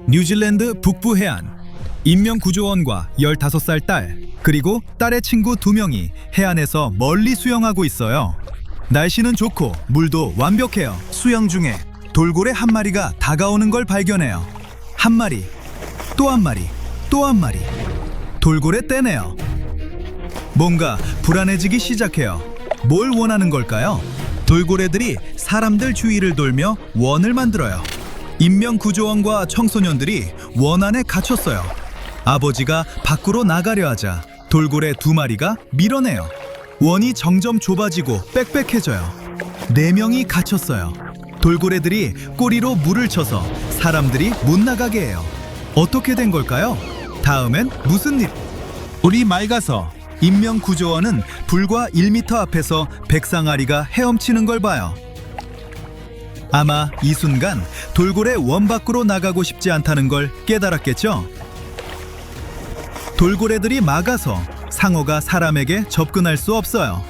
뉴질랜드 북부 해안. 인명구조원과 15살 딸, 그리고 딸의 친구 2명이 해안에서 멀리 수영하고 있어요. 날씨는 좋고 물도 완벽해요. 수영 중에 돌고래 한 마리가 다가오는 걸 발견해요. 한 마리, 또 한 마리, 또 한 마리. 돌고래 떼네요. 뭔가 불안해지기 시작해요. 뭘 원하는 걸까요? 돌고래들이 사람들 주위를 돌며 원을 만들어요. 인명구조원과 청소년들이 원 안에 갇혔어요. 아버지가 밖으로 나가려 하자 돌고래 2마리가 밀어내요. 원이 점점 좁아지고 빽빽해져요. 4명이 갇혔어요. 돌고래들이 꼬리로 물을 쳐서 사람들이 못 나가게 해요. 어떻게 된 걸까요? 다음엔 무슨 일? 우리 맑아서 인명구조원은 불과 1m 앞에서 백상아리가 헤엄치는 걸 봐요. 아마 이 순간 돌고래 원 밖으로 나가고 싶지 않다는 걸 깨달았겠죠? 돌고래들이 막아서 상어가 사람에게 접근할 수 없어요.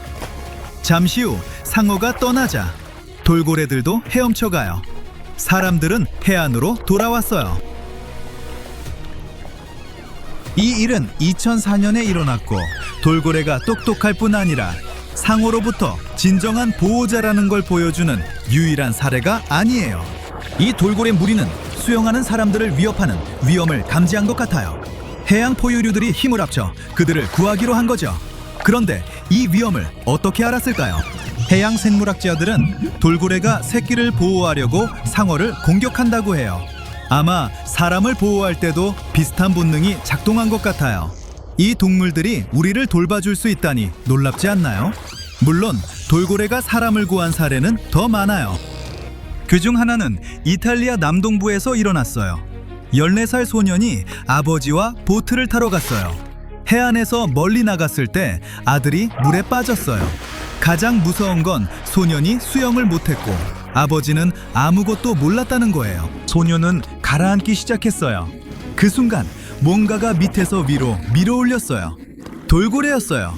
잠시 후 상어가 떠나자 돌고래들도 헤엄쳐 가요. 사람들은 해안으로 돌아왔어요. 이 일은 2004년에 일어났고 돌고래가 똑똑할 뿐 아니라 상어로부터 진정한 보호자라는 걸 보여주는 유일한 사례가 아니에요. 이 돌고래 무리는 수영하는 사람들을 위협하는 위험을 감지한 것 같아요. 해양 포유류들이 힘을 합쳐 그들을 구하기로 한 거죠. 그런데 이 위험을 어떻게 알았을까요? 해양 생물학자들은 돌고래가 새끼를 보호하려고 상어를 공격한다고 해요. 아마 사람을 보호할 때도 비슷한 본능이 작동한 것 같아요. 이 동물들이 우리를 돌봐줄 수 있다니 놀랍지 않나요? 물론 돌고래가 사람을 구한 사례는 더 많아요. 그중 하나는 이탈리아 남동부에서 일어났어요. 14살 소년이 아버지와 보트를 타러 갔어요. 해안에서 멀리 나갔을 때 아들이 물에 빠졌어요. 가장 무서운 건 소년이 수영을 못했고 아버지는 아무것도 몰랐다는 거예요. 소년은 가라앉기 시작했어요. 그 순간 뭔가가 밑에서 위로 밀어올렸어요. 돌고래였어요.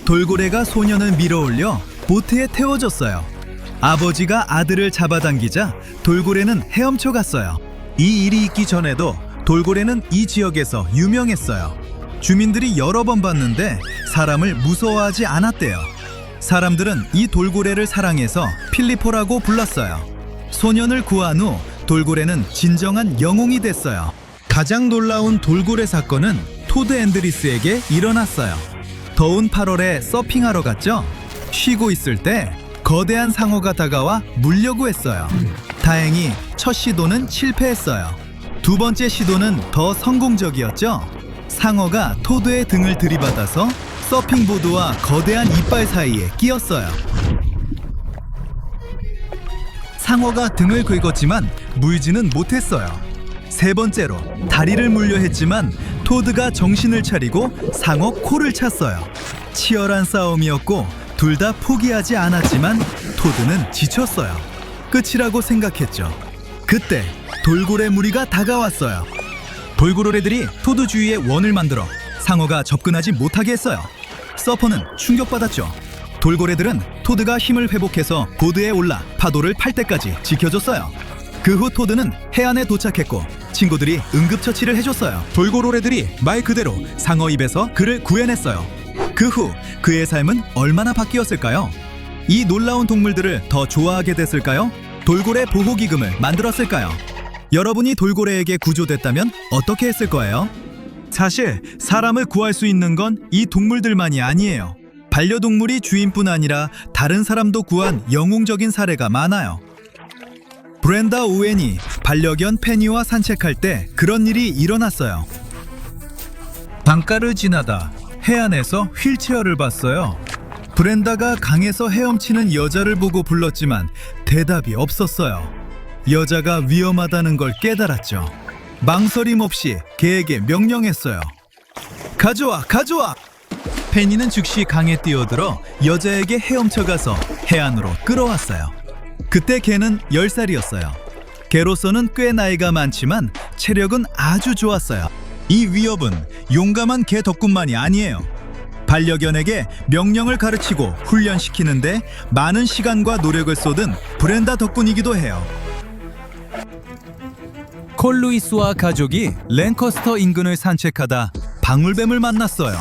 돌고래가 소년을 밀어올려 보트에 태워줬어요. 아버지가 아들을 잡아당기자 돌고래는 헤엄쳐 갔어요. 이 일이 있기 전에도 돌고래는 이 지역에서 유명했어요. 주민들이 여러 번 봤는데 사람을 무서워하지 않았대요. 사람들은 이 돌고래를 사랑해서 필리포라고 불렀어요. 소년을 구한 후 돌고래는 진정한 영웅이 됐어요. 가장 놀라운 돌고래 사건은 토드 앤드리스에게 일어났어요. 더운 8월에 서핑하러 갔죠? 쉬고 있을 때 거대한 상어가 다가와 물려고 했어요. 다행히 첫 시도는 실패했어요. 두 번째 시도는 더 성공적이었죠? 상어가 토드의 등을 들이받아서 서핑보드와 거대한 이빨 사이에 끼었어요. 상어가 등을 긁었지만 물지는 못했어요. 세 번째로 다리를 물려 했지만 토드가 정신을 차리고 상어 코를 찼어요. 치열한 싸움이었고 둘 다 포기하지 않았지만 토드는 지쳤어요. 끝이라고 생각했죠. 그때 돌고래 무리가 다가왔어요. 돌고래들이 토드 주위에 원을 만들어 상어가 접근하지 못하게 했어요. 서퍼는 충격받았죠. 돌고래들은 토드가 힘을 회복해서 보드에 올라 파도를 팔 때까지 지켜줬어요. 그 후 토드는 해안에 도착했고 친구들이 응급처치를 해줬어요. 돌고래들이 말 그대로 상어 입에서 그를 구해냈어요. 그 후 그의 삶은 얼마나 바뀌었을까요? 이 놀라운 동물들을 더 좋아하게 됐을까요? 돌고래 보호기금을 만들었을까요? 여러분이 돌고래에게 구조됐다면 어떻게 했을 거예요? 사실 사람을 구할 수 있는 건 이 동물들만이 아니에요. 반려동물이 주인뿐 아니라 다른 사람도 구한 영웅적인 사례가 많아요. 브렌다 오웬이 반려견 페니와 산책할 때 그런 일이 일어났어요. 강가를 지나다 해안에서 휠체어를 봤어요. 브렌다가 강에서 헤엄치는 여자를 보고 불렀지만 대답이 없었어요. 여자가 위험하다는 걸 깨달았죠. 망설임 없이 개에게 명령했어요. 가져와, 가져와! 페니는 즉시 강에 뛰어들어 여자에게 헤엄쳐가서 해안으로 끌어왔어요. 그때 개는 10살이었어요. 개로서는 꽤 나이가 많지만 체력은 아주 좋았어요. 이 위협은 용감한 개 덕분만이 아니에요. 반려견에게 명령을 가르치고 훈련시키는데 많은 시간과 노력을 쏟은 브렌다 덕분이기도 해요. 콜루이스와 가족이 랭커스터 인근을 산책하다 방울뱀을 만났어요.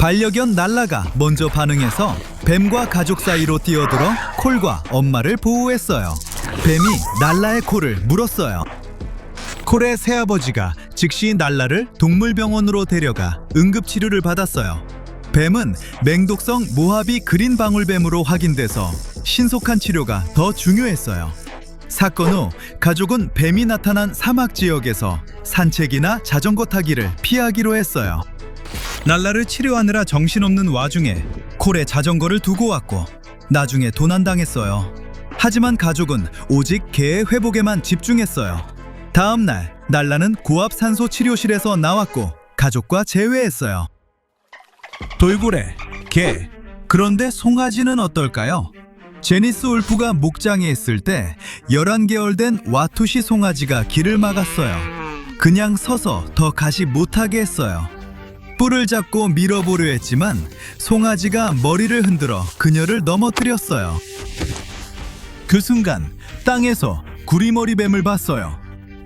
반려견 날라가 먼저 반응해서 뱀과 가족 사이로 뛰어들어 콜과 엄마를 보호했어요. 뱀이 날라의 콜을 물었어요. 콜의 새아버지가 즉시 날라를 동물병원으로 데려가 응급치료를 받았어요. 뱀은 맹독성 모하비 그린 방울뱀으로 확인돼서 신속한 치료가 더 중요했어요. 사건 후 가족은 뱀이 나타난 사막 지역에서 산책이나 자전거 타기를 피하기로 했어요. 날라를 치료하느라 정신없는 와중에 콜에 자전거를 두고 왔고 나중에 도난당했어요. 하지만 가족은 오직 개의 회복에만 집중했어요. 다음 날 날라는 고압 산소 치료실에서 나왔고 가족과 재회했어요. 돌고래, 개, 그런데 송아지는 어떨까요? 제니스 울프가 목장에 있을 때 11개월 된 와투시 송아지가 길을 막았어요. 그냥 서서 더 가지 못하게 했어요. 뿔을 잡고 밀어보려 했지만 송아지가 머리를 흔들어 그녀를 넘어뜨렸어요. 그 순간 땅에서 구리머리 뱀을 봤어요.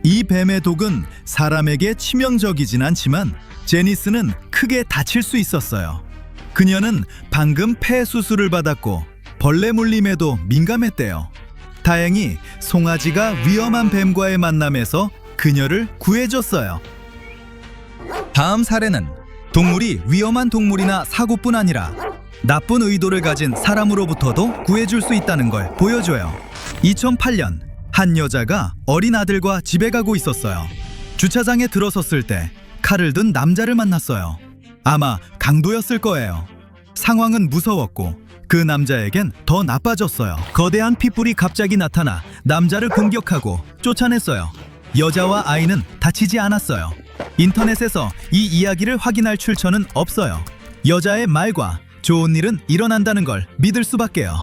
이 뱀의 독은 사람에게 치명적이진 않지만 제니스는 크게 다칠 수 있었어요. 그녀는 방금 폐 수술을 받았고 벌레 물림에도 민감했대요. 다행히 송아지가 위험한 뱀과의 만남에서 그녀를 구해줬어요. 다음 사례는 동물이 위험한 동물이나 사고뿐 아니라 나쁜 의도를 가진 사람으로부터도 구해줄 수 있다는 걸 보여줘요. 2008년 한 여자가 어린 아들과 집에 가고 있었어요. 주차장에 들어섰을 때 칼을 든 남자를 만났어요. 아마 강도였을 거예요. 상황은 무서웠고 그 남자에겐 더 나빠졌어요. 거대한 핏불이 갑자기 나타나 남자를 공격하고 쫓아냈어요. 여자와 아이는 다치지 않았어요. 인터넷에서 이 이야기를 확인할 출처는 없어요. 여자의 말과 좋은 일은 일어난다는 걸 믿을 수밖에요.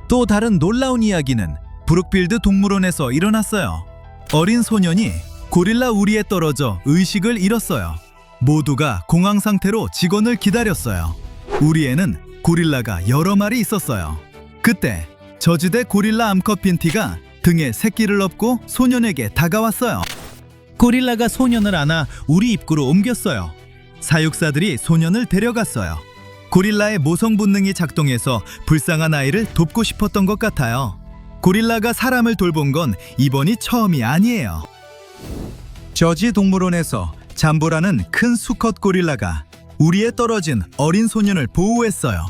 또 다른 놀라운 이야기는 브룩필드 동물원에서 일어났어요. 어린 소년이 고릴라 우리에 떨어져 의식을 잃었어요. 모두가 공황 상태로 직원을 기다렸어요. 우리에는 고릴라가 여러 마리 있었어요. 그때 저지대 고릴라 암컷 빈티가 등에 새끼를 업고 소년에게 다가왔어요. 고릴라가 소년을 안아 우리 입구로 옮겼어요. 사육사들이 소년을 데려갔어요. 고릴라의 모성 본능이 작동해서 불쌍한 아이를 돕고 싶었던 것 같아요. 고릴라가 사람을 돌본 건 이번이 처음이 아니에요. 저지 동물원에서 잠보라는 큰 수컷 고릴라가 우리에 떨어진 어린 소년을 보호했어요.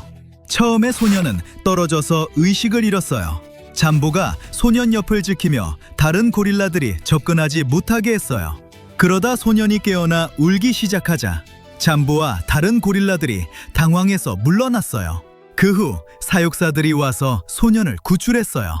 처음에 소년은 떨어져서 의식을 잃었어요. 잠보가 소년 옆을 지키며 다른 고릴라들이 접근하지 못하게 했어요. 그러다 소년이 깨어나 울기 시작하자 잠보와 다른 고릴라들이 당황해서 물러났어요. 그 후 사육사들이 와서 소년을 구출했어요.